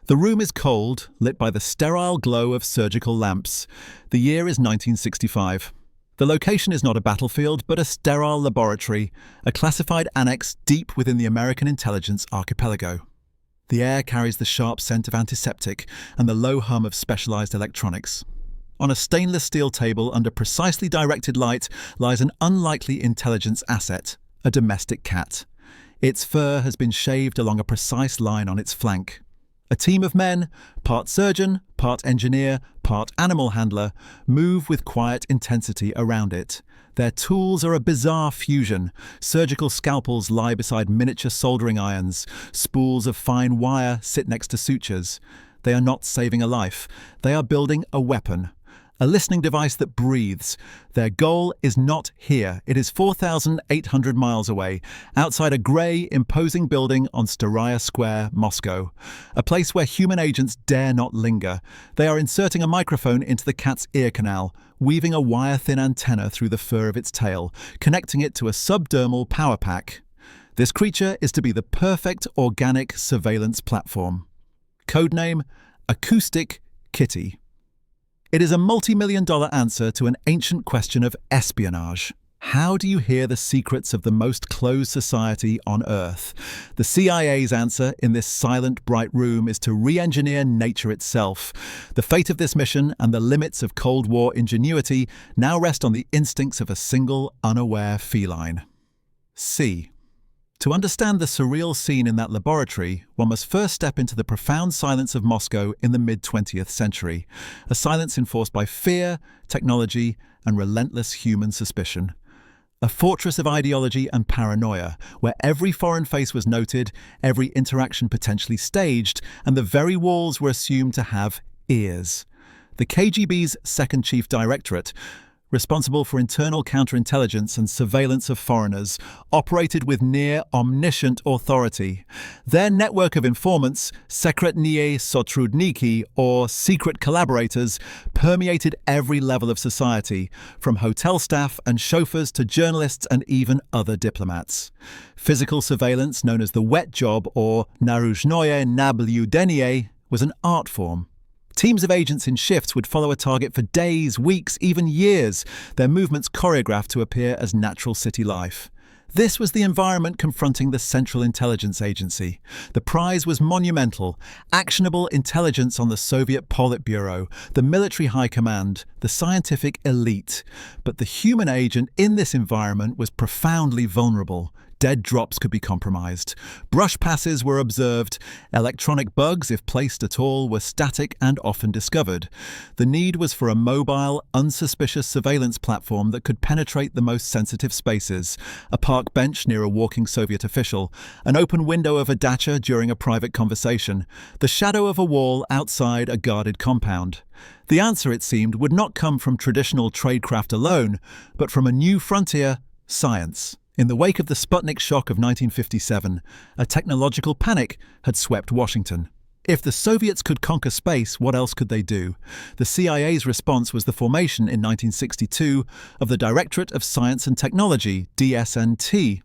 The room is cold, lit by the sterile glow of surgical lamps. The year is 1965. The location is not a battlefield, but a sterile laboratory, a classified annex deep within the American intelligence archipelago. The air carries the sharp scent of antiseptic and the low hum of specialized electronics. On a stainless steel table under precisely directed light lies an unlikely intelligence asset, a domestic cat. Its fur has been shaved along a precise line on its flank. A team of men, part surgeon, part engineer, part animal handler, move with quiet intensity around it. Their tools are a bizarre fusion. Surgical scalpels lie beside miniature soldering irons. Spools of fine wire sit next to sutures. They are not saving a life. They are building a weapon. A listening device that breathes. Their goal is not here. It is 4,800 miles away, outside a grey, imposing building on Staraya Square, Moscow. A place where human agents dare not linger. They are inserting a microphone into the cat's ear canal, weaving a wire-thin antenna through the fur of its tail, connecting it to a subdermal power pack. This creature is to be the perfect organic surveillance platform. Codename Acoustic Kitty. It is a multi-million-dollar answer to an ancient question of espionage. How do you hear the secrets of the most closed society on Earth? The CIA's answer in this silent, bright room is to re-engineer nature itself. The fate of this mission and the limits of Cold War ingenuity now rest on the instincts of a single, unaware feline. C. To understand the surreal scene in that laboratory, one must first step into the profound silence of Moscow in the mid-20th century, a silence enforced by fear, technology, and relentless human suspicion. A fortress of ideology and paranoia, where every foreign face was noted, every interaction potentially staged, and the very walls were assumed to have ears. The KGB's Second Chief Directorate, responsible for internal counterintelligence and surveillance of foreigners, operated with near-omniscient authority. Their network of informants, sekretnie sotrudniki, or secret collaborators, permeated every level of society, from hotel staff and chauffeurs to journalists and even other diplomats. Physical surveillance, known as the wet job or naruzhnoye nablюдение, was an art form. Teams of agents in shifts would follow a target for days, weeks, even years, their movements choreographed to appear as natural city life. This was the environment confronting the Central Intelligence Agency. The prize was monumental: actionable intelligence on the Soviet Politburo, the military high command, the scientific elite. But the human agent in this environment was profoundly vulnerable. Dead drops could be compromised. Brush passes were observed. Electronic bugs, if placed at all, were static and often discovered. The need was for a mobile, unsuspicious surveillance platform that could penetrate the most sensitive spaces: a park bench near a walking Soviet official, an open window of a dacha during a private conversation, the shadow of a wall outside a guarded compound. The answer, it seemed, would not come from traditional tradecraft alone, but from a new frontier: science. In the wake of the Sputnik shock of 1957, a technological panic had swept Washington. If the Soviets could conquer space, what else could they do? The CIA's response was the formation in 1962 of the Directorate of Science and Technology, DSNT.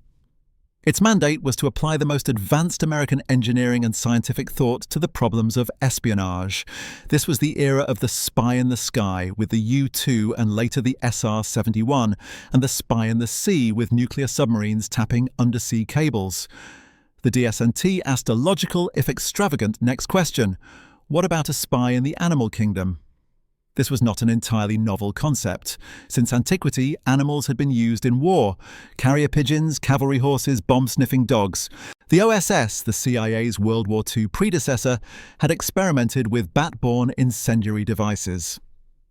Its mandate was to apply the most advanced American engineering and scientific thought to the problems of espionage. This was the era of the spy in the sky, with the U-2 and later the SR-71, and the spy in the sea, with nuclear submarines tapping undersea cables. The DSNT asked a logical, if extravagant, next question: what about a spy in the animal kingdom? This was not an entirely novel concept. Since antiquity, animals had been used in war: carrier pigeons, cavalry horses, bomb-sniffing dogs. The OSS, the CIA's World War II predecessor, had experimented with bat-borne incendiary devices.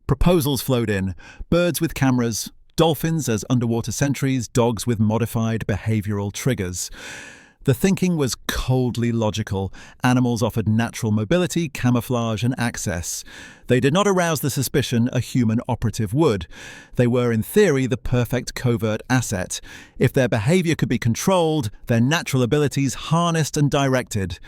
Proposals flowed in: birds with cameras, dolphins as underwater sentries, dogs with modified behavioral triggers. The thinking was coldly logical. Animals offered natural mobility, camouflage, and access. They did not arouse the suspicion a human operative would. They were, in theory, the perfect covert asset. If their behavior could be controlled, their natural abilities harnessed and directed.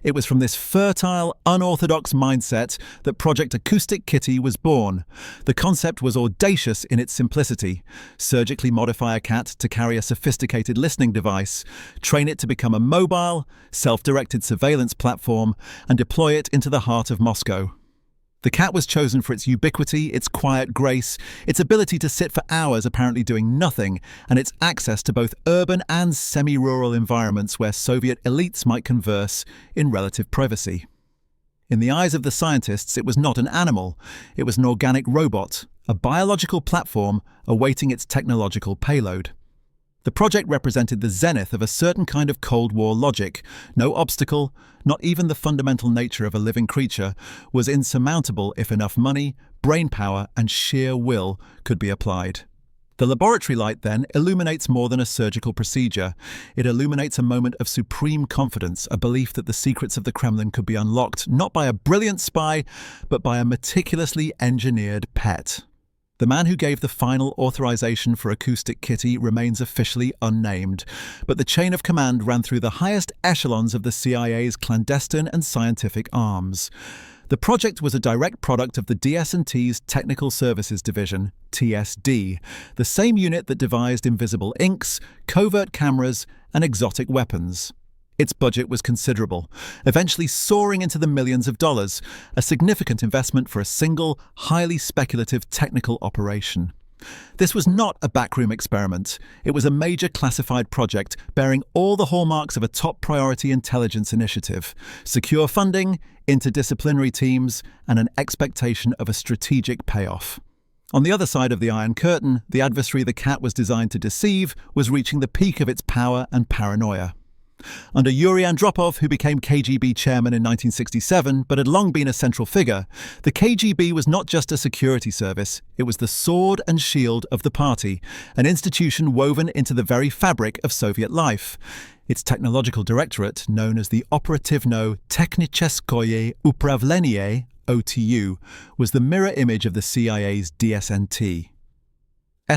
It was from this fertile, unorthodox mindset that Project Acoustic Kitty was born. The concept was audacious in its simplicity. Surgically modify a cat to carry a sophisticated listening device, train it to become a mobile, self-directed surveillance platform, and deploy it into the heart of Moscow. The cat was chosen for its ubiquity, its quiet grace, its ability to sit for hours apparently doing nothing, and its access to both urban and semi-rural environments where Soviet elites might converse in relative privacy. In the eyes of the scientists, it was not an animal. It was an organic robot, a biological platform awaiting its technological payload. The project represented the zenith of a certain kind of Cold War logic. No obstacle, not even the fundamental nature of a living creature, was insurmountable if enough money, brain power, and sheer will could be applied. The laboratory light, then, illuminates more than a surgical procedure. It illuminates a moment of supreme confidence, a belief that the secrets of the Kremlin could be unlocked not by a brilliant spy, but by a meticulously engineered pet. The man who gave the final authorization for Acoustic Kitty remains officially unnamed, but the chain of command ran through the highest echelons of the CIA's clandestine and scientific arms. The project was a direct product of the DS&T's Technical Services Division, TSD, the same unit that devised invisible inks, covert cameras, and exotic weapons. Its budget was considerable, eventually soaring into the millions of dollars, a significant investment for a single, highly speculative technical operation. This was not a backroom experiment. It was a major classified project bearing all the hallmarks of a top priority intelligence initiative: secure funding, interdisciplinary teams, and an expectation of a strategic payoff. On the other side of the Iron Curtain, the adversary the cat was designed to deceive was reaching the peak of its power and paranoia. Under Yuri Andropov, who became KGB chairman in 1967 but had long been a central figure, the KGB was not just a security service, it was the sword and shield of the party, an institution woven into the very fabric of Soviet life. Its technological directorate, known as the Operativno Technicheskoye Upravlenie, OTU, was the mirror image of the CIA's DSNT.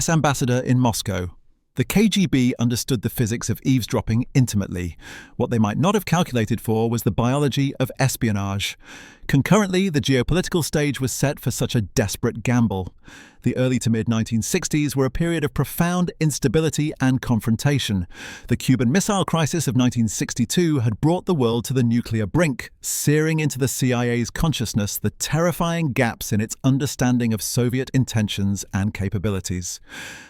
Ambassador in Moscow. The KGB understood the physics of eavesdropping intimately. What they might not have calculated for was the biology of espionage. Concurrently, the geopolitical stage was set for such a desperate gamble. The early to mid-1960s were a period of profound instability and confrontation. The Cuban Missile Crisis of 1962 had brought the world to the nuclear brink, searing into the CIA's consciousness the terrifying gaps in its understanding of Soviet intentions and capabilities.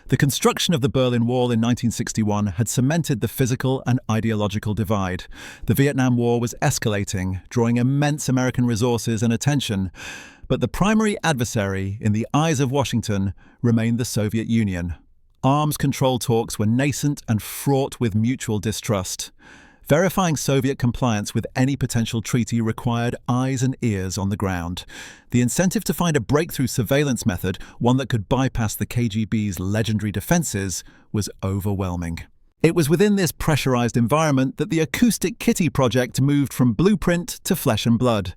The construction of the Berlin Wall in 1961 had cemented the physical and ideological divide. The Vietnam War was escalating, drawing immense American resources and attention. But the primary adversary, in the eyes of Washington, remained the Soviet Union. Arms control talks were nascent and fraught with mutual distrust. Verifying Soviet compliance with any potential treaty required eyes and ears on the ground. The incentive to find a breakthrough surveillance method, one that could bypass the KGB's legendary defenses, was overwhelming. It was within this pressurized environment that the Acoustic Kitty project moved from blueprint to flesh and blood.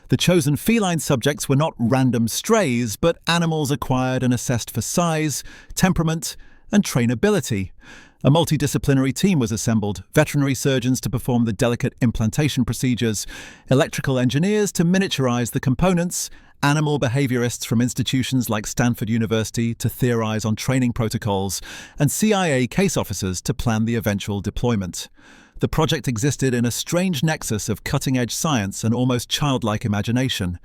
The chosen feline subjects were not random strays, but animals acquired and assessed for size, temperament, and trainability. A multidisciplinary team was assembled: veterinary surgeons to perform the delicate implantation procedures, electrical engineers to miniaturize the components, animal behaviorists from institutions like Stanford University to theorize on training protocols, and CIA case officers to plan the eventual deployment. The project existed in a strange nexus of cutting-edge science and almost childlike imagination.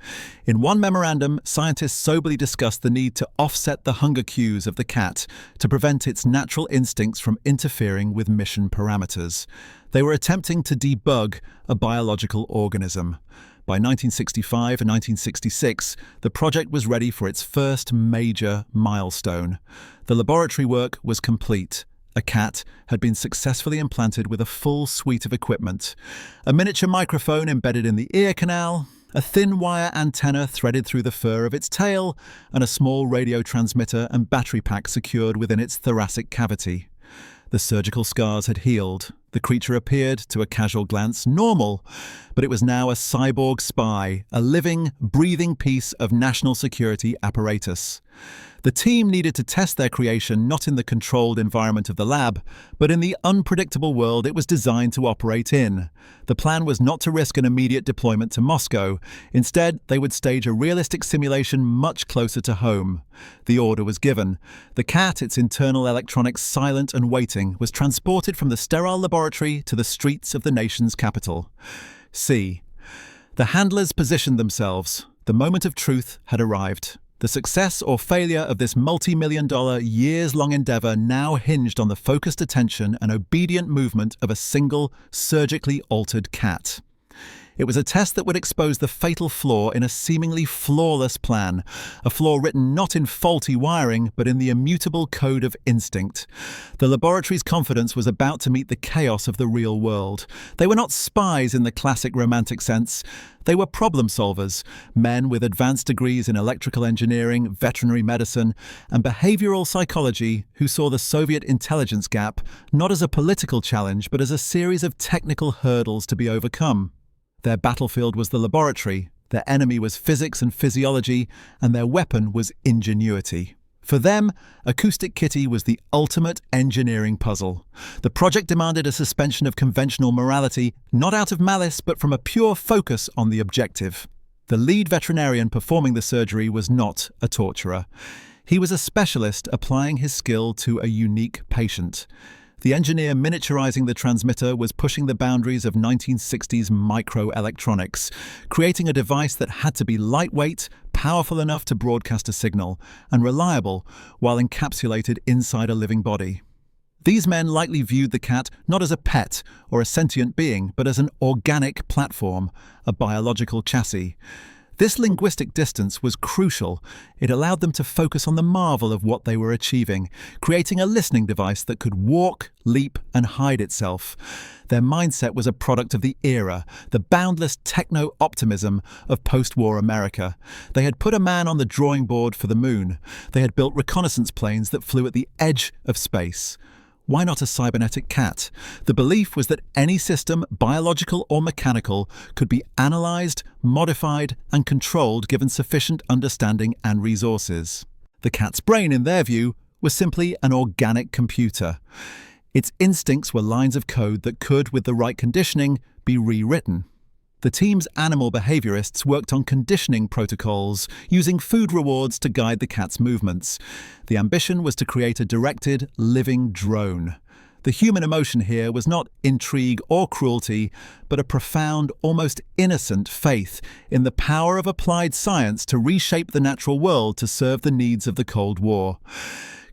In one memorandum, scientists soberly discussed the need to offset the hunger cues of the cat to prevent its natural instincts from interfering with mission parameters. They were attempting to debug a biological organism. By 1965 and 1966, the project was ready for its first major milestone. The laboratory work was complete. A cat had been successfully implanted with a full suite of equipment: a miniature microphone embedded in the ear canal, a thin wire antenna threaded through the fur of its tail, and a small radio transmitter and battery pack secured within its thoracic cavity. The surgical scars had healed. The creature appeared, to a casual glance, normal, but it was now a cyborg spy, a living, breathing piece of national security apparatus. The team needed to test their creation not in the controlled environment of the lab, but in the unpredictable world it was designed to operate in. The plan was not to risk an immediate deployment to Moscow. Instead, they would stage a realistic simulation much closer to home. The order was given. The cat, its internal electronics silent and waiting, was transported from the sterile laboratory to the streets of the nation's capital. C. The handlers positioned themselves. The moment of truth had arrived. The success or failure of this multi-million-dollar, years-long endeavor now hinged on the focused attention and obedient movement of a single, surgically altered cat. It was a test that would expose the fatal flaw in a seemingly flawless plan, a flaw written not in faulty wiring, but in the immutable code of instinct. The laboratory's confidence was about to meet the chaos of the real world. They were not spies in the classic romantic sense. They were problem solvers, men with advanced degrees in electrical engineering, veterinary medicine, and behavioral psychology who saw the Soviet intelligence gap not as a political challenge, but as a series of technical hurdles to be overcome. Their battlefield was the laboratory, their enemy was physics and physiology, and their weapon was ingenuity. For them, Acoustic Kitty was the ultimate engineering puzzle. The project demanded a suspension of conventional morality, not out of malice, but from a pure focus on the objective. The lead veterinarian performing the surgery was not a torturer. He was a specialist applying his skill to a unique patient. The engineer miniaturizing the transmitter was pushing the boundaries of 1960s microelectronics, creating a device that had to be lightweight, powerful enough to broadcast a signal, and reliable while encapsulated inside a living body. These men likely viewed the cat not as a pet or a sentient being, but as an organic platform, a biological chassis. This linguistic distance was crucial. It allowed them to focus on the marvel of what they were achieving, creating a listening device that could walk, leap, and hide itself. Their mindset was a product of the era, the boundless techno-optimism of post-war America. They had put a man on the drawing board for the moon. They had built reconnaissance planes that flew at the edge of space. Why not a cybernetic cat? The belief was that any system, biological or mechanical, could be analyzed, modified, and controlled given sufficient understanding and resources. The cat's brain, in their view, was simply an organic computer. Its instincts were lines of code that could, with the right conditioning, be rewritten. The team's animal behaviorists worked on conditioning protocols, using food rewards to guide the cat's movements. The ambition was to create a directed, living drone. The human emotion here was not intrigue or cruelty, but a profound, almost innocent faith in the power of applied science to reshape the natural world to serve the needs of the Cold War.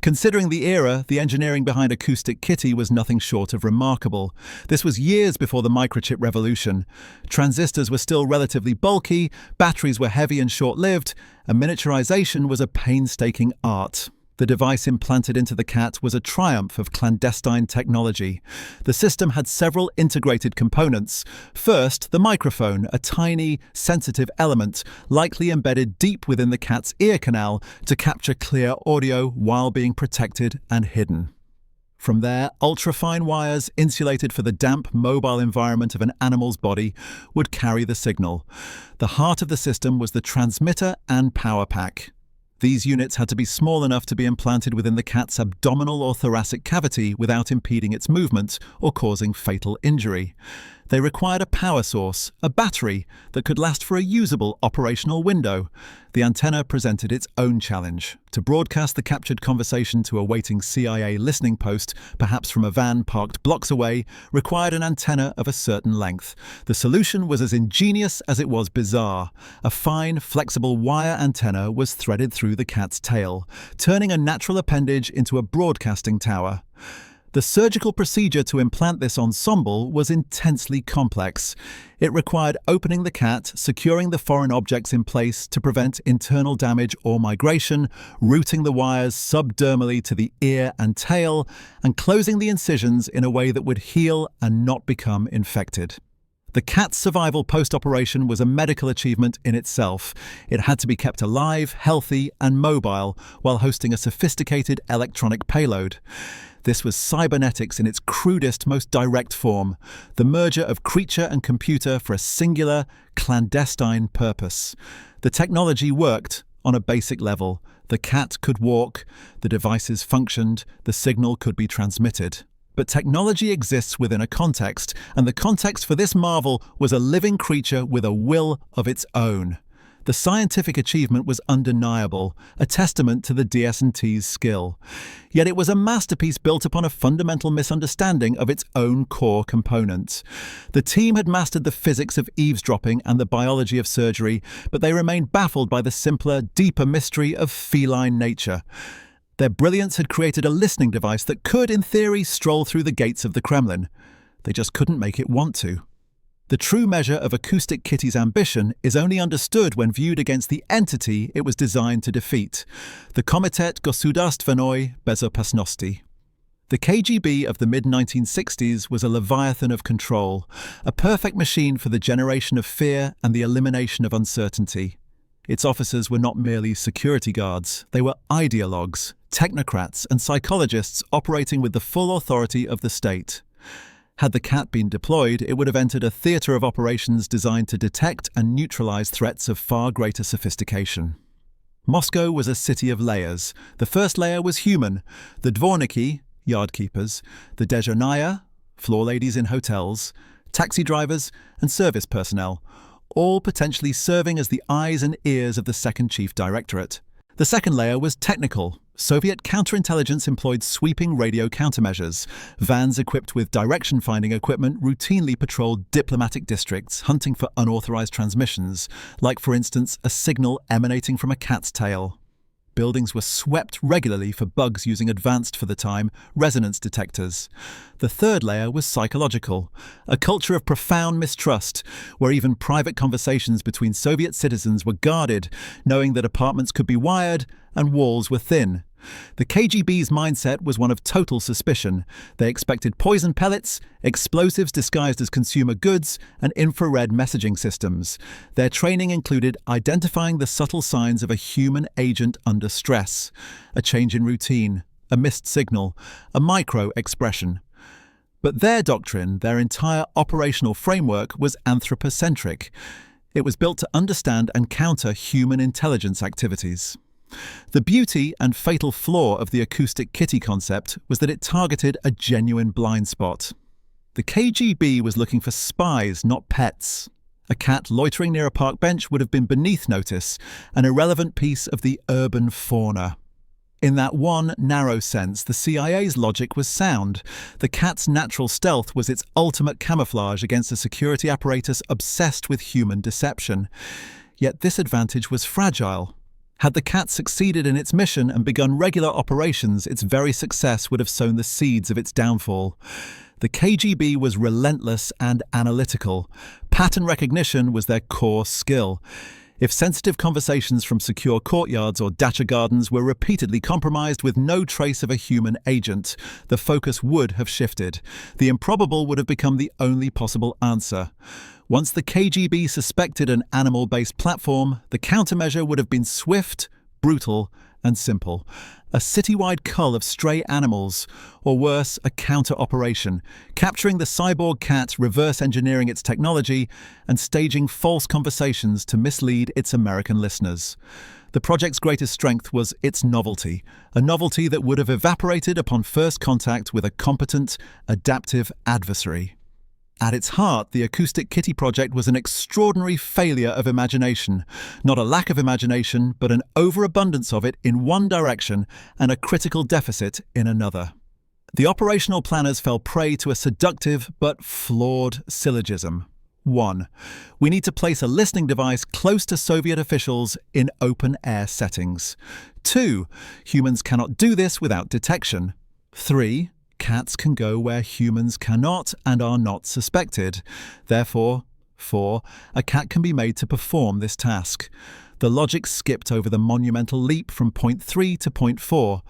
Considering the era, the engineering behind Acoustic Kitty was nothing short of remarkable. This was years before the microchip revolution. Transistors were still relatively bulky, batteries were heavy and short-lived, and miniaturization was a painstaking art. The device implanted into the cat was a triumph of clandestine technology. The system had several integrated components. First, the microphone, a tiny, sensitive element, likely embedded deep within the cat's ear canal to capture clear audio while being protected and hidden. From there, ultrafine wires, insulated for the damp, mobile environment of an animal's body, would carry the signal. The heart of the system was the transmitter and power pack. These units had to be small enough to be implanted within the cat's abdominal or thoracic cavity without impeding its movement or causing fatal injury. They required a power source, a battery, that could last for a usable operational window. The antenna presented its own challenge. To broadcast the captured conversation to a waiting CIA listening post, perhaps from a van parked blocks away, required an antenna of a certain length. The solution was as ingenious as it was bizarre. A fine, flexible wire antenna was threaded through the cat's tail, turning a natural appendage into a broadcasting tower. The surgical procedure to implant this ensemble was intensely complex. It required opening the cat, securing the foreign objects in place to prevent internal damage or migration, routing the wires subdermally to the ear and tail, and closing the incisions in a way that would heal and not become infected. The cat's survival post-operation was a medical achievement in itself. It had to be kept alive, healthy, and mobile while hosting a sophisticated electronic payload. This was cybernetics in its crudest, most direct form, the merger of creature and computer for a singular, clandestine purpose. The technology worked on a basic level. The cat could walk, the devices functioned, the signal could be transmitted. But technology exists within a context, and the context for this marvel was a living creature with a will of its own. The scientific achievement was undeniable, a testament to the DS&T's skill. Yet it was a masterpiece built upon a fundamental misunderstanding of its own core components. The team had mastered the physics of eavesdropping and the biology of surgery, but they remained baffled by the simpler, deeper mystery of feline nature. Their brilliance had created a listening device that could, in theory, stroll through the gates of the Kremlin. They just couldn't make it want to. The true measure of Acoustic Kitty's ambition is only understood when viewed against the entity it was designed to defeat, the Komitet Gosoudarstvenoi Bezopasnosti. The KGB of the mid-1960s was a leviathan of control, a perfect machine for the generation of fear and the elimination of uncertainty. Its officers were not merely security guards, they were ideologues, technocrats and psychologists operating with the full authority of the state. Had the cat been deployed, it would have entered a theatre of operations designed to detect and neutralize threats of far greater sophistication. Moscow was a city of layers. The first layer was human, the dvorniki, yard keepers, the dezhernaya, floor ladies in hotels, taxi drivers and service personnel, all potentially serving as the eyes and ears of the second chief directorate. The second layer was technical. Soviet counterintelligence employed sweeping radio countermeasures. Vans equipped with direction-finding equipment routinely patrolled diplomatic districts, hunting for unauthorized transmissions, like, for instance, a signal emanating from a cat's tail. Buildings were swept regularly for bugs using advanced, for the time, resonance detectors. The third layer was psychological, a culture of profound mistrust, where even private conversations between Soviet citizens were guarded, knowing that apartments could be wired and walls were thin. The KGB's mindset was one of total suspicion. They expected poison pellets, explosives disguised as consumer goods, and infrared messaging systems. Their training included identifying the subtle signs of a human agent under stress, a change in routine, a missed signal, a micro-expression. But their doctrine, their entire operational framework, was anthropocentric. It was built to understand and counter human intelligence activities. The beauty and fatal flaw of the Acoustic Kitty concept was that it targeted a genuine blind spot. The KGB was looking for spies, not pets. A cat loitering near a park bench would have been beneath notice, an irrelevant piece of the urban fauna. In that one narrow sense, the CIA's logic was sound. The cat's natural stealth was its ultimate camouflage against a security apparatus obsessed with human deception. Yet this advantage was fragile. Had the cat succeeded in its mission and begun regular operations, its very success would have sown the seeds of its downfall. The KGB was relentless and analytical. Pattern recognition was their core skill. If sensitive conversations from secure courtyards or dacha gardens were repeatedly compromised with no trace of a human agent, the focus would have shifted. The improbable would have become the only possible answer. Once the KGB suspected an animal-based platform, the countermeasure would have been swift, brutal, and simple. A citywide cull of stray animals, or worse, a counter-operation, capturing the cyborg cat, reverse-engineering its technology, and staging false conversations to mislead its American listeners. The project's greatest strength was its novelty, a novelty that would have evaporated upon first contact with a competent, adaptive adversary. At its heart, the Acoustic Kitty project was an extraordinary failure of imagination. Not a lack of imagination, but an overabundance of it in one direction and a critical deficit in another. The operational planners fell prey to a seductive but flawed syllogism. 1. We need to place a listening device close to Soviet officials in open-air settings. 2. Humans cannot do this without detection. 3. Cats can go where humans cannot and are not suspected. Therefore, 4. A cat can be made to perform this task. The logic skipped over the monumental leap from point 3 to point 4.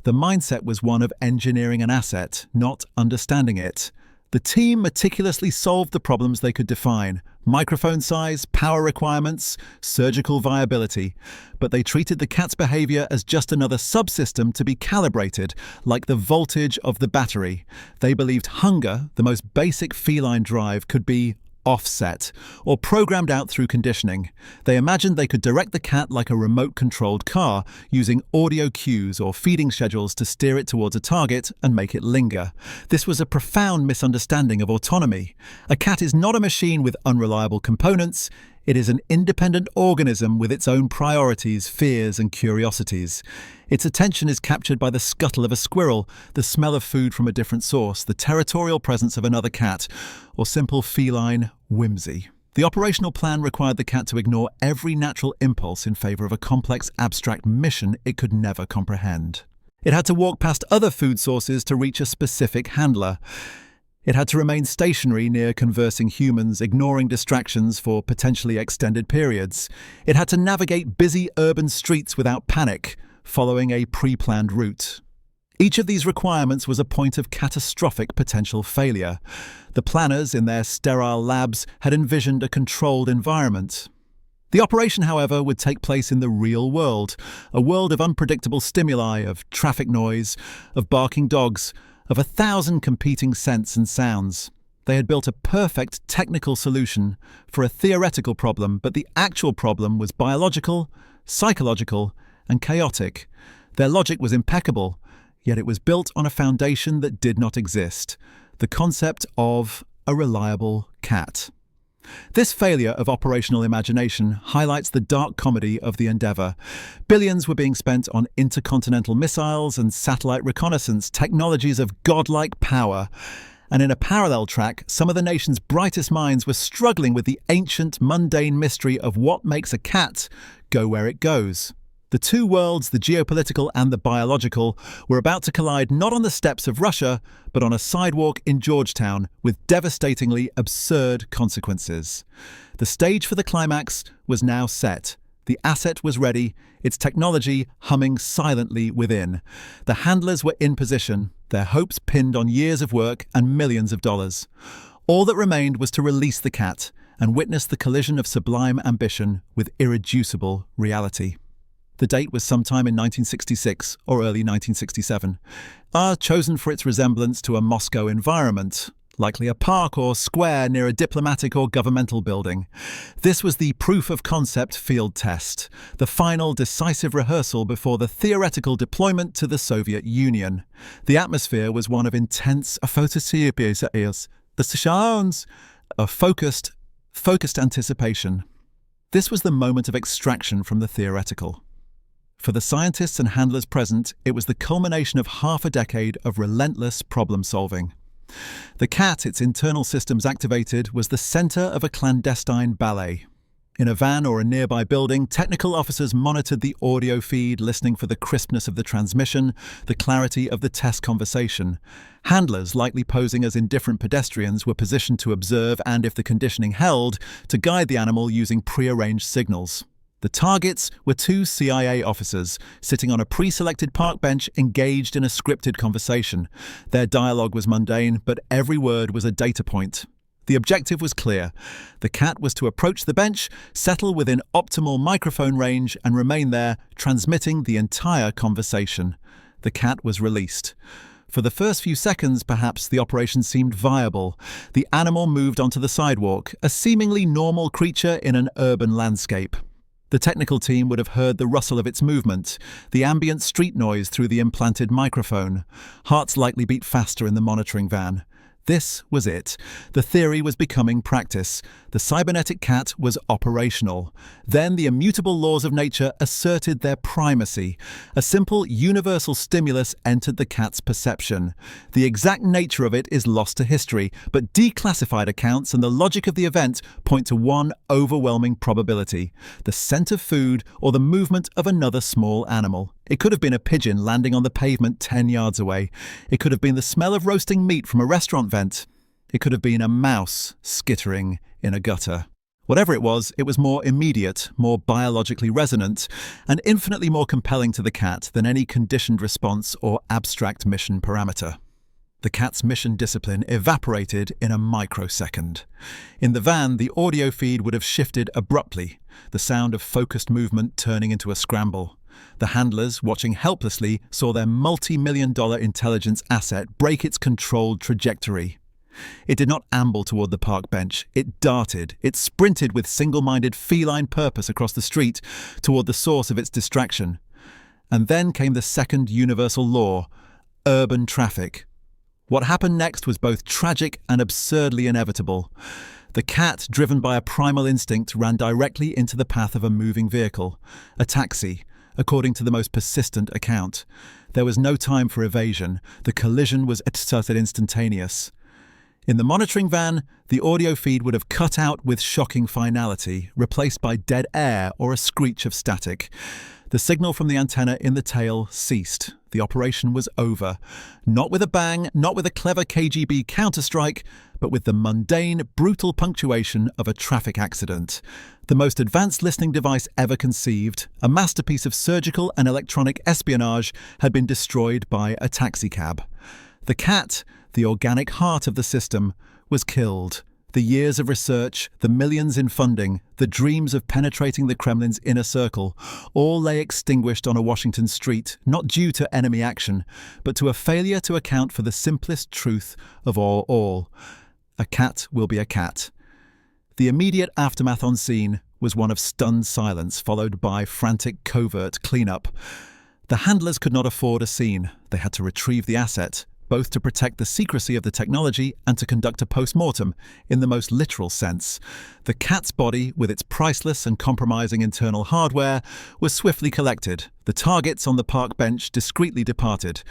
The mindset was one of engineering an asset, not understanding it. The team meticulously solved the problems they could define: microphone size, power requirements, surgical viability. But they treated the cat's behavior as just another subsystem to be calibrated, like the voltage of the battery. They believed hunger, the most basic feline drive, could be offset, or programmed out through conditioning. They imagined they could direct the cat like a remote-controlled car, using audio cues or feeding schedules to steer it towards a target and make it linger. This was a profound misunderstanding of autonomy. A cat is not a machine with unreliable components. It is an independent organism with its own priorities, fears, and curiosities. Its attention is captured by the scuttle of a squirrel, the smell of food from a different source, the territorial presence of another cat, or simple feline whimsy. The operational plan required the cat to ignore every natural impulse in favor of a complex, abstract mission it could never comprehend. It had to walk past other food sources to reach a specific handler. It had to remain stationary near conversing humans, ignoring distractions for potentially extended periods. It had to navigate busy urban streets without panic, following a pre-planned route. Each of these requirements was a point of catastrophic potential failure. The planners, in their sterile labs, had envisioned a controlled environment. The operation, however, would take place in the real world, a world of unpredictable stimuli, of traffic noise, of barking dogs, of 1,000 competing scents and sounds. They had built a perfect technical solution for a theoretical problem, but the actual problem was biological, psychological, and chaotic. Their logic was impeccable, yet it was built on a foundation that did not exist: the concept of a reliable cat. This failure of operational imagination highlights the dark comedy of the endeavor. Billions were being spent on intercontinental missiles and satellite reconnaissance, technologies of godlike power. And in a parallel track, some of the nation's brightest minds were struggling with the ancient, mundane mystery of what makes a cat go where it goes. The two worlds, the geopolitical and the biological, were about to collide not on the steppes of Russia, but on a sidewalk in Georgetown, with devastatingly absurd consequences. The stage for the climax was now set. The asset was ready, its technology humming silently within. The handlers were in position, their hopes pinned on years of work and millions of dollars. All that remained was to release the cat and witness the collision of sublime ambition with irreducible reality. The date was sometime in 1966 or early 1967, chosen for its resemblance to a Moscow environment, likely a park or square near a diplomatic or governmental building. This was the proof of concept field test, the final decisive rehearsal before the theoretical deployment to the Soviet Union. The atmosphere was one of intense focused anticipation. This was the moment of extraction from the theoretical. For the scientists and handlers present, it was the culmination of half a decade of relentless problem-solving. The cat, its internal systems activated, was the center of a clandestine ballet. In a van or a nearby building, technical officers monitored the audio feed, listening for the crispness of the transmission, the clarity of the test conversation. Handlers, likely posing as indifferent pedestrians, were positioned to observe and, if the conditioning held, to guide the animal using pre-arranged signals. The targets were two CIA officers, sitting on a pre-selected park bench, engaged in a scripted conversation. Their dialogue was mundane, but every word was a data point. The objective was clear. The cat was to approach the bench, settle within optimal microphone range, and remain there, transmitting the entire conversation. The cat was released. For the first few seconds, perhaps, the operation seemed viable. The animal moved onto the sidewalk, a seemingly normal creature in an urban landscape. The technical team would have heard the rustle of its movement, the ambient street noise through the implanted microphone. Hearts likely beat faster in the monitoring van. This was it. The theory was becoming practice. The cybernetic cat was operational. Then the immutable laws of nature asserted their primacy. A simple, universal stimulus entered the cat's perception. The exact nature of it is lost to history, but declassified accounts and the logic of the event point to one overwhelming probability: the scent of food or the movement of another small animal. It could have been a pigeon landing on the pavement 10 yards away. It could have been the smell of roasting meat from a restaurant vent. It could have been a mouse skittering in a gutter. Whatever it was more immediate, more biologically resonant, and infinitely more compelling to the cat than any conditioned response or abstract mission parameter. The cat's mission discipline evaporated in a microsecond. In the van, the audio feed would have shifted abruptly, the sound of focused movement turning into a scramble. The handlers, watching helplessly, saw their multi-million-dollar intelligence asset break its controlled trajectory. It did not amble toward the park bench. It darted. It sprinted with single-minded feline purpose across the street toward the source of its distraction. And then came the second universal law: urban traffic. What happened next was both tragic and absurdly inevitable. The cat, driven by a primal instinct, ran directly into the path of a moving vehicle, a taxi, according to the most persistent account. There was no time for evasion. The collision was instantaneous. In the monitoring van, the audio feed would have cut out with shocking finality, replaced by dead air or a screech of static. The signal from the antenna in the tail ceased. The operation was over. Not with a bang, not with a clever KGB counterstrike, but with the mundane, brutal punctuation of a traffic accident. The most advanced listening device ever conceived, a masterpiece of surgical and electronic espionage, had been destroyed by a taxicab. The cat, the organic heart of the system, was killed. The years of research, the millions in funding, the dreams of penetrating the Kremlin's inner circle, all lay extinguished on a Washington street, not due to enemy action, but to a failure to account for the simplest truth of all. A cat will be a cat. The immediate aftermath on scene was one of stunned silence, followed by frantic covert cleanup. The handlers could not afford a scene. They had to retrieve the asset, both to protect the secrecy of the technology and to conduct a post-mortem in the most literal sense. The cat's body, with its priceless and compromising internal hardware, was swiftly collected. The targets on the park bench discreetly departed.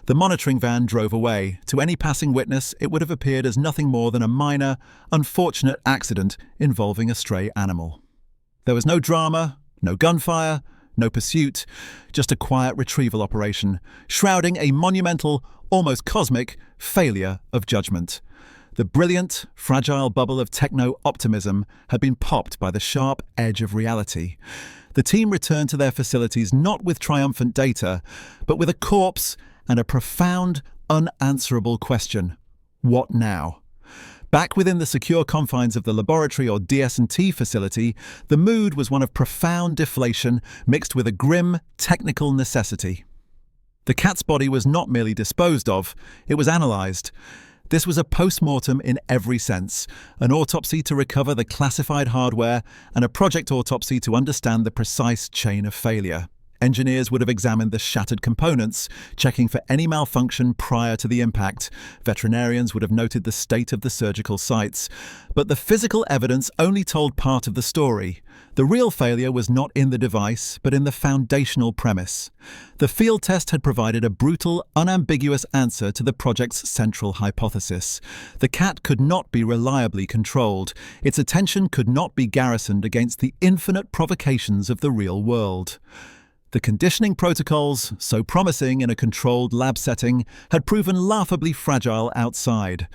The monitoring van drove away. To any passing witness, it would have appeared as nothing more than a minor, unfortunate accident involving a stray animal. There was no drama, no gunfire, no pursuit, just a quiet retrieval operation, shrouding a monumental, almost cosmic, failure of judgment. The brilliant, fragile bubble of techno-optimism had been popped by the sharp edge of reality. The team returned to their facilities not with triumphant data, but with a corpse and a profound, unanswerable question. What now? Back within the secure confines of the laboratory or DS&T facility, the mood was one of profound deflation mixed with a grim, technical necessity. The cat's body was not merely disposed of, it was analysed. This was a post-mortem in every sense, an autopsy to recover the classified hardware and a project autopsy to understand the precise chain of failure. Engineers would have examined the shattered components, checking for any malfunction prior to the impact. Veterinarians would have noted the state of the surgical sites. But the physical evidence only told part of the story. The real failure was not in the device, but in the foundational premise. The field test had provided a brutal, unambiguous answer to the project's central hypothesis. The cat could not be reliably controlled. Its attention could not be garrisoned against the infinite provocations of the real world. The conditioning protocols, so promising in a controlled lab setting, had proven laughably fragile outside.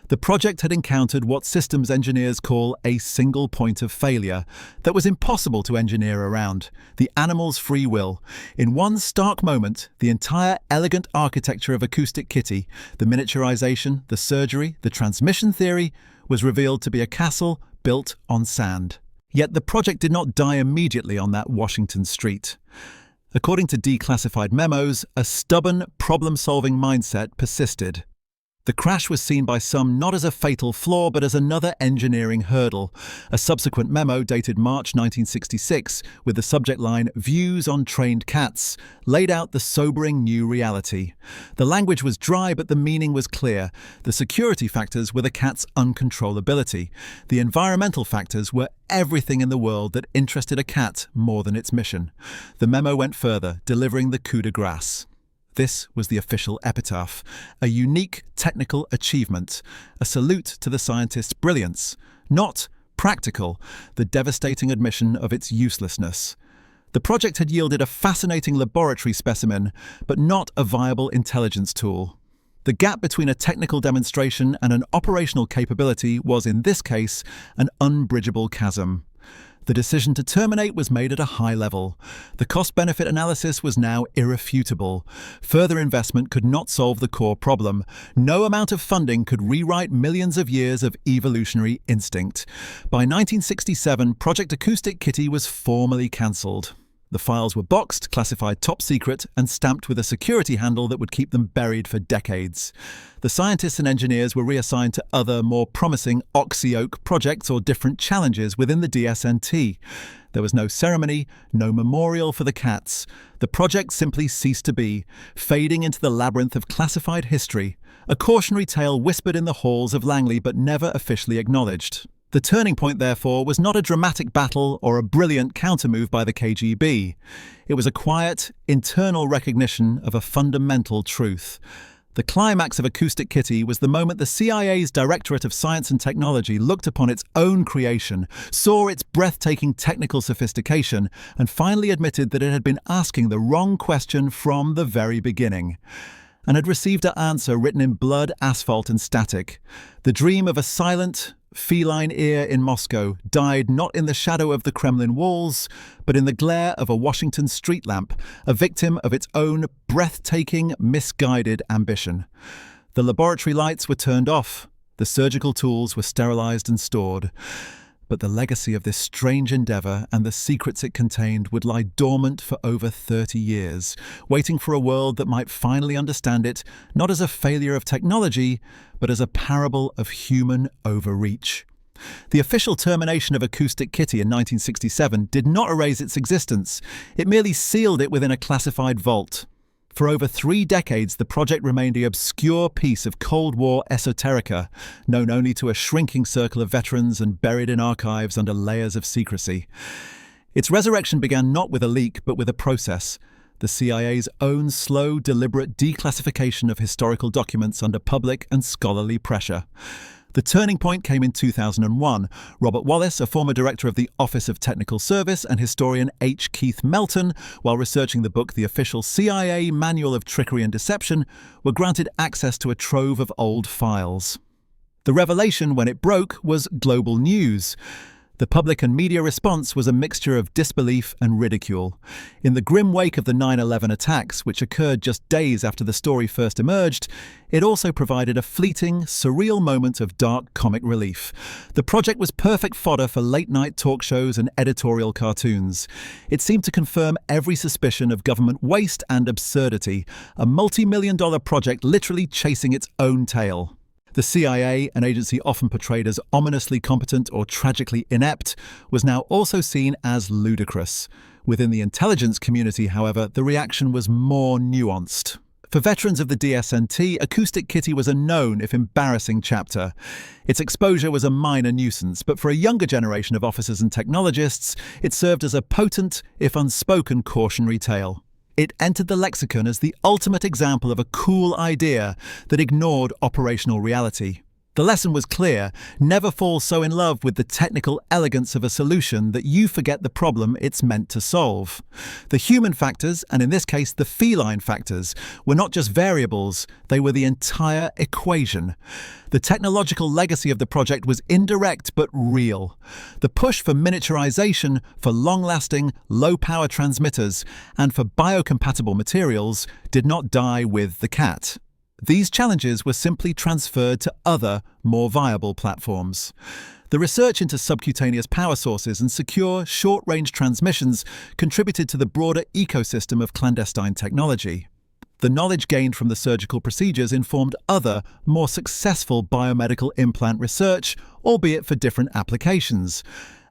The project had encountered what systems engineers call a single point of failure that was impossible to engineer around: the animal's free will. In one stark moment, the entire elegant architecture of Acoustic Kitty, the miniaturization, the surgery, the transmission theory, was revealed to be a castle built on sand. Yet the project did not die immediately on that Washington street. According to declassified memos, a stubborn, problem-solving mindset persisted. The crash was seen by some not as a fatal flaw but as another engineering hurdle. A subsequent memo dated March 1966, with the subject line "Views on Trained Cats," laid out the sobering new reality. The language was dry but the meaning was clear. The security factors were the cat's uncontrollability. The environmental factors were everything in the world that interested a cat more than its mission. The memo went further, delivering the coup de grace. This was the official epitaph, a unique technical achievement, a salute to the scientist's brilliance, not practical, the devastating admission of its uselessness. The project had yielded a fascinating laboratory specimen, but not a viable intelligence tool. The gap between a technical demonstration and an operational capability was, in this case, an unbridgeable chasm. The decision to terminate was made at a high level. The cost-benefit analysis was now irrefutable. Further investment could not solve the core problem. No amount of funding could rewrite millions of years of evolutionary instinct. By 1967, Project Acoustic Kitty was formally cancelled. The files were boxed, classified top secret, and stamped with a security handle that would keep them buried for decades. The scientists and engineers were reassigned to other, more promising Oxyoke projects or different challenges within the DSNT. There was no ceremony, no memorial for the cats. The project simply ceased to be, fading into the labyrinth of classified history, a cautionary tale whispered in the halls of Langley but never officially acknowledged. The turning point, therefore, was not a dramatic battle or a brilliant countermove by the KGB. It was a quiet, internal recognition of a fundamental truth. The climax of Acoustic Kitty was the moment the CIA's Directorate of Science and Technology looked upon its own creation, saw its breathtaking technical sophistication, and finally admitted that it had been asking the wrong question from the very beginning, and had received an answer written in blood, asphalt, and static. The dream of a silent, feline ear in Moscow died not in the shadow of the Kremlin walls, but in the glare of a Washington street lamp, a victim of its own breathtaking, misguided ambition. The laboratory lights were turned off, the surgical tools were sterilized and stored. But the legacy of this strange endeavor and the secrets it contained would lie dormant for over 30 years, waiting for a world that might finally understand it, not as a failure of technology, but as a parable of human overreach. The official termination of Acoustic Kitty in 1967 did not erase its existence. It merely sealed it within a classified vault. For over 3 decades, the project remained an obscure piece of Cold War esoterica, known only to a shrinking circle of veterans and buried in archives under layers of secrecy. Its resurrection began not with a leak, but with a process. The CIA's own slow, deliberate declassification of historical documents under public and scholarly pressure. The turning point came in 2001. Robert Wallace, a former director of the Office of Technical Service, and historian H. Keith Melton, while researching the book The Official CIA Manual of Trickery and Deception, were granted access to a trove of old files. The revelation, when it broke, was global news. The public and media response was a mixture of disbelief and ridicule. In the grim wake of the 9/11 attacks, which occurred just days after the story first emerged, it also provided a fleeting, surreal moment of dark comic relief. The project was perfect fodder for late-night talk shows and editorial cartoons. It seemed to confirm every suspicion of government waste and absurdity, a multi-million-dollar project literally chasing its own tail. The CIA, an agency often portrayed as ominously competent or tragically inept, was now also seen as ludicrous. Within the intelligence community, however, the reaction was more nuanced. For veterans of the DSNT, Acoustic Kitty was a known, if embarrassing, chapter. Its exposure was a minor nuisance, but for a younger generation of officers and technologists, it served as a potent, if unspoken, cautionary tale. It entered the lexicon as the ultimate example of a cool idea that ignored operational reality. The lesson was clear: never fall so in love with the technical elegance of a solution that you forget the problem it's meant to solve. The human factors, and in this case the feline factors, were not just variables, they were the entire equation. The technological legacy of the project was indirect but real. The push for miniaturization, for long-lasting, low-power transmitters, and for biocompatible materials did not die with the cat. These challenges were simply transferred to other, more viable platforms. The research into subcutaneous power sources and secure, short-range transmissions contributed to the broader ecosystem of clandestine technology. The knowledge gained from the surgical procedures informed other, more successful biomedical implant research, albeit for different applications.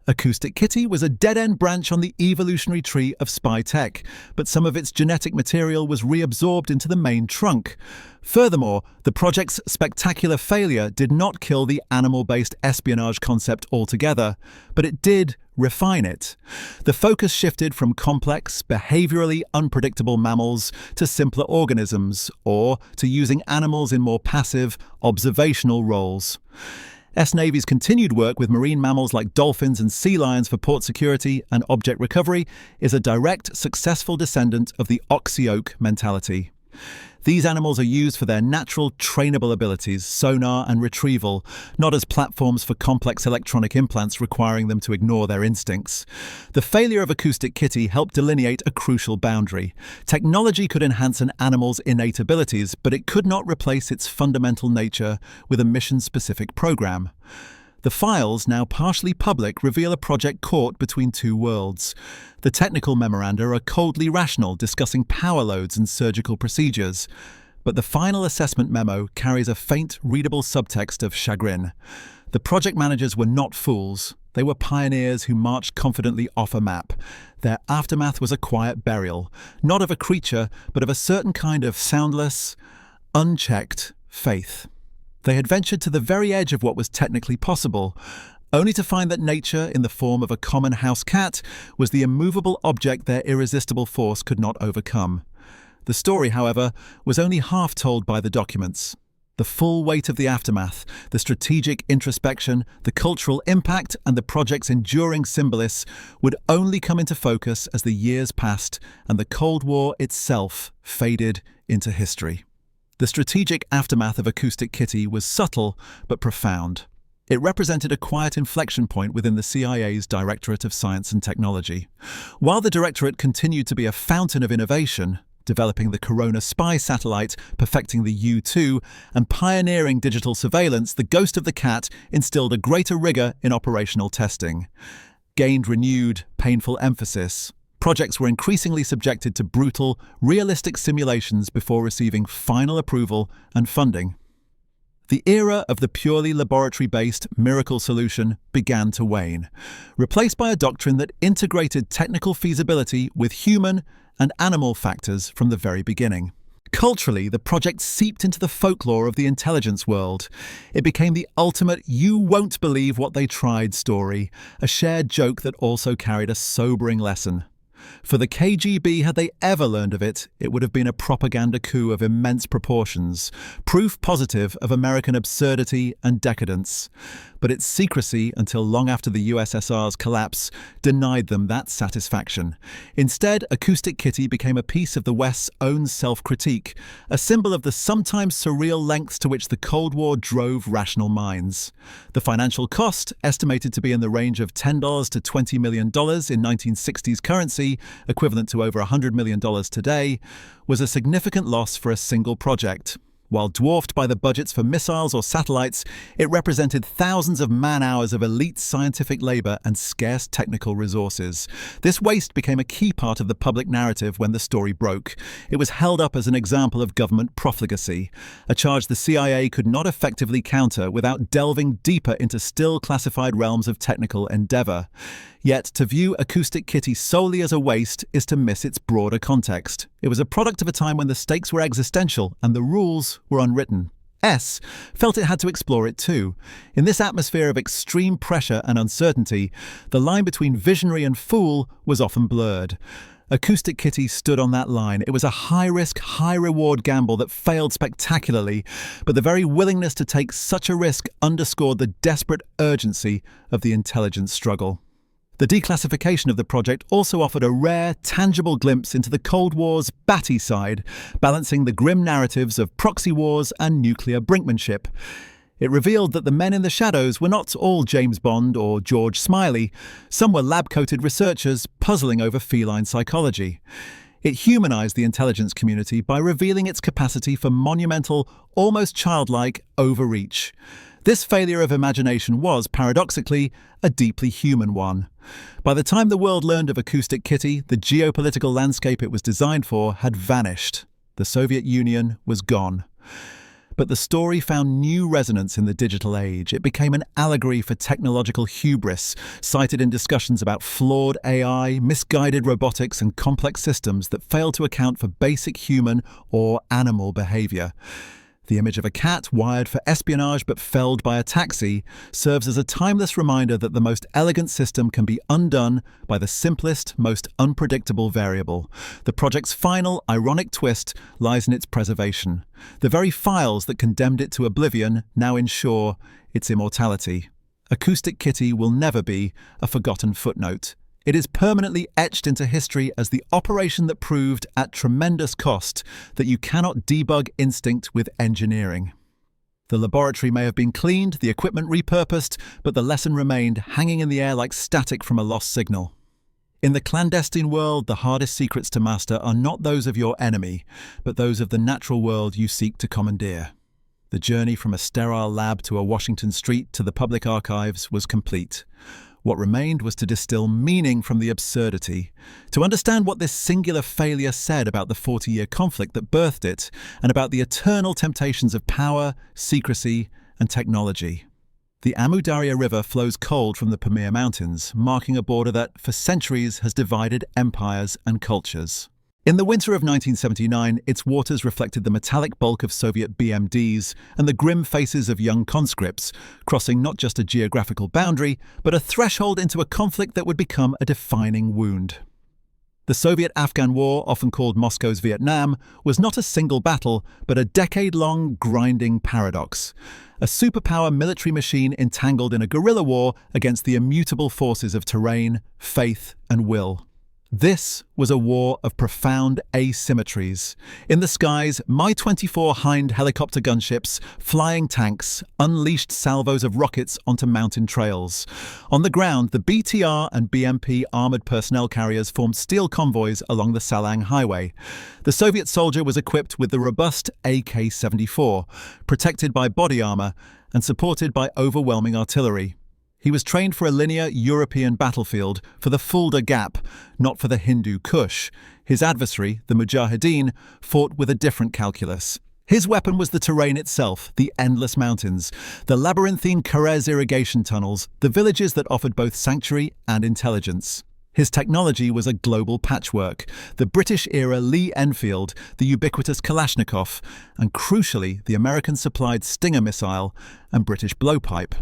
Acoustic Kitty was a dead-end branch on the evolutionary tree of spy tech, but some of its genetic material was reabsorbed into the main trunk. Furthermore, the project's spectacular failure did not kill the animal-based espionage concept altogether, but it did refine it. The focus shifted from complex, behaviorally unpredictable mammals to simpler organisms, or to using animals in more passive, observational roles. S-Navy's continued work with marine mammals like dolphins and sea lions for port security and object recovery is a direct, successful descendant of the Oxyoke mentality. These animals are used for their natural trainable abilities, sonar and retrieval, not as platforms for complex electronic implants requiring them to ignore their instincts. The failure of Acoustic Kitty helped delineate a crucial boundary. Technology could enhance an animal's innate abilities, but it could not replace its fundamental nature with a mission-specific program. The files, now partially public, reveal a project caught between two worlds. The technical memoranda are coldly rational, discussing power loads and surgical procedures. But the final assessment memo carries a faint, readable subtext of chagrin. The project managers were not fools. They were pioneers who marched confidently off a map. Their aftermath was a quiet burial, not of a creature, but of a certain kind of soundless, unchecked faith. They had ventured to the very edge of what was technically possible, only to find that nature, in the form of a common house cat, was the immovable object their irresistible force could not overcome. The story, however, was only half told by the documents. The full weight of the aftermath, the strategic introspection, the cultural impact, and the project's enduring symbolism would only come into focus as the years passed and the Cold War itself faded into history. The strategic aftermath of Acoustic Kitty was subtle but profound. It represented a quiet inflection point within the CIA's Directorate of Science and Technology. While the Directorate continued to be a fountain of innovation, developing the Corona spy satellite, perfecting the U-2, and pioneering digital surveillance, the ghost of the cat instilled a greater rigor in operational testing. Gained renewed, painful emphasis. Projects were increasingly subjected to brutal, realistic simulations before receiving final approval and funding. The era of the purely laboratory-based miracle solution began to wane, replaced by a doctrine that integrated technical feasibility with human and animal factors from the very beginning. Culturally, the project seeped into the folklore of the intelligence world. It became the ultimate "you won't believe what they tried" story, a shared joke that also carried a sobering lesson. For the KGB, had they ever learned of it, it would have been a propaganda coup of immense proportions, proof positive of American absurdity and decadence. But its secrecy, until long after the USSR's collapse, denied them that satisfaction. Instead, Acoustic Kitty became a piece of the West's own self-critique, a symbol of the sometimes surreal lengths to which the Cold War drove rational minds. The financial cost, estimated to be in the range of $10 to $20 million in 1960s currency, equivalent to over $100 million today, was a significant loss for a single project. While dwarfed by the budgets for missiles or satellites, it represented thousands of man-hours of elite scientific labor and scarce technical resources. This waste became a key part of the public narrative when the story broke. It was held up as an example of government profligacy, a charge the CIA could not effectively counter without delving deeper into still classified realms of technical endeavor. Yet, to view Acoustic Kitty solely as a waste is to miss its broader context. It was a product of a time when the stakes were existential and the rules were unwritten. S felt it had to explore it too. In this atmosphere of extreme pressure and uncertainty, the line between visionary and fool was often blurred. Acoustic Kitty stood on that line. It was a high-risk, high-reward gamble that failed spectacularly, but the very willingness to take such a risk underscored the desperate urgency of the intelligence struggle. The declassification of the project also offered a rare, tangible glimpse into the Cold War's batty side, balancing the grim narratives of proxy wars and nuclear brinkmanship. It revealed that the men in the shadows were not all James Bond or George Smiley. Some were lab-coated researchers puzzling over feline psychology. It humanized the intelligence community by revealing its capacity for monumental, almost childlike overreach. This failure of imagination was, paradoxically, a deeply human one. By the time the world learned of Acoustic Kitty, the geopolitical landscape it was designed for had vanished. The Soviet Union was gone. But the story found new resonance in the digital age. It became an allegory for technological hubris, cited in discussions about flawed AI, misguided robotics, and complex systems that failed to account for basic human or animal behavior. The image of a cat wired for espionage but felled by a taxi serves as a timeless reminder that the most elegant system can be undone by the simplest, most unpredictable variable. The project's final, ironic twist lies in its preservation. The very files that condemned it to oblivion now ensure its immortality. Acoustic Kitty will never be a forgotten footnote It is permanently etched into history as the operation that proved, at tremendous cost, that you cannot debug instinct with engineering. The laboratory may have been cleaned, the equipment repurposed, but the lesson remained, hanging in the air like static from a lost signal. In the clandestine world, the hardest secrets to master are not those of your enemy, but those of the natural world you seek to commandeer. The journey from a sterile lab to a Washington street to the public archives was complete. What remained was to distill meaning from the absurdity, to understand what this singular failure said about the 40-year conflict that birthed it, and about the eternal temptations of power, secrecy, and technology. The Amu Darya River flows cold from the Pamir Mountains, marking a border that, for centuries, has divided empires and cultures. In the winter of 1979, its waters reflected the metallic bulk of Soviet BMDs and the grim faces of young conscripts, crossing not just a geographical boundary, but a threshold into a conflict that would become a defining wound. The Soviet-Afghan War, often called Moscow's Vietnam, was not a single battle, but a decade-long grinding paradox. A superpower military machine entangled in a guerrilla war against the immutable forces of terrain, faith, and will. This was a war of profound asymmetries. In the skies, Mi-24 Hind helicopter gunships, flying tanks, unleashed salvos of rockets onto mountain trails. On the ground, the BTR and BMP armored personnel carriers formed steel convoys along the Salang Highway. The Soviet soldier was equipped with the robust AK-74, protected by body armor and supported by overwhelming artillery. He was trained for a linear European battlefield, for the Fulda Gap, not for the Hindu Kush. His adversary, the Mujahideen, fought with a different calculus. His weapon was the terrain itself, the endless mountains, the labyrinthine Karez irrigation tunnels, the villages that offered both sanctuary and intelligence. His technology was a global patchwork, the British-era Lee Enfield, the ubiquitous Kalashnikov, and crucially, the American-supplied Stinger missile and British blowpipe.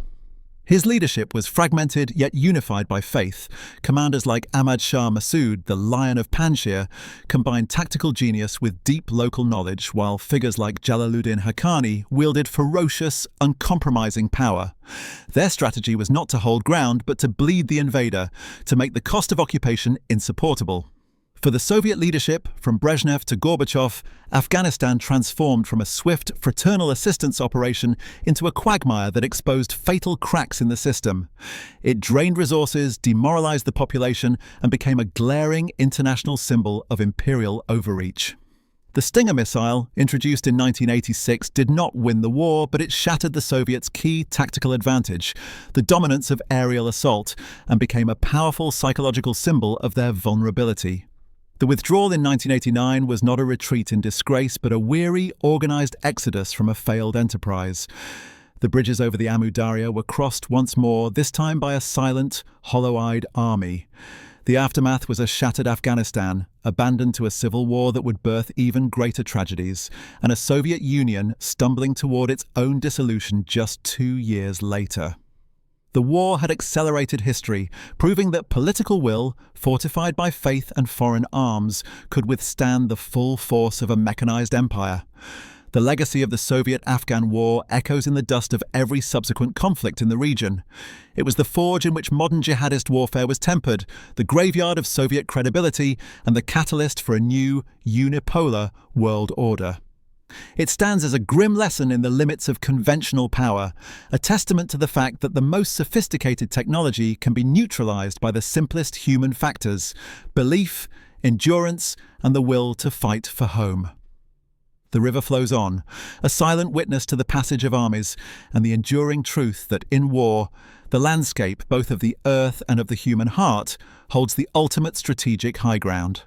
His leadership was fragmented yet unified by faith. Commanders like Ahmad Shah Massoud, the Lion of Panjshir, combined tactical genius with deep local knowledge, while figures like Jalaluddin Haqqani wielded ferocious, uncompromising power. Their strategy was not to hold ground, but to bleed the invader, to make the cost of occupation insupportable. For the Soviet leadership, from Brezhnev to Gorbachev, Afghanistan transformed from a swift, fraternal assistance operation into a quagmire that exposed fatal cracks in the system. It drained resources, demoralized the population, and became a glaring international symbol of imperial overreach. The Stinger missile, introduced in 1986, did not win the war, but it shattered the Soviets' key tactical advantage, the dominance of aerial assault, and became a powerful psychological symbol of their vulnerability. The withdrawal in 1989 was not a retreat in disgrace, but a weary, organized exodus from a failed enterprise. The bridges over the Amu Darya were crossed once more, this time by a silent, hollow-eyed army. The aftermath was a shattered Afghanistan, abandoned to a civil war that would birth even greater tragedies, and a Soviet Union stumbling toward its own dissolution just 2 years later. The war had accelerated history, proving that political will, fortified by faith and foreign arms, could withstand the full force of a mechanized empire. The legacy of the Soviet-Afghan War echoes in the dust of every subsequent conflict in the region. It was the forge in which modern jihadist warfare was tempered, the graveyard of Soviet credibility, and the catalyst for a new, unipolar world order. It stands as a grim lesson in the limits of conventional power, a testament to the fact that the most sophisticated technology can be neutralized by the simplest human factors: belief, endurance, and the will to fight for home. The river flows on, a silent witness to the passage of armies and the enduring truth that in war, the landscape, both of the earth and of the human heart, holds the ultimate strategic high ground.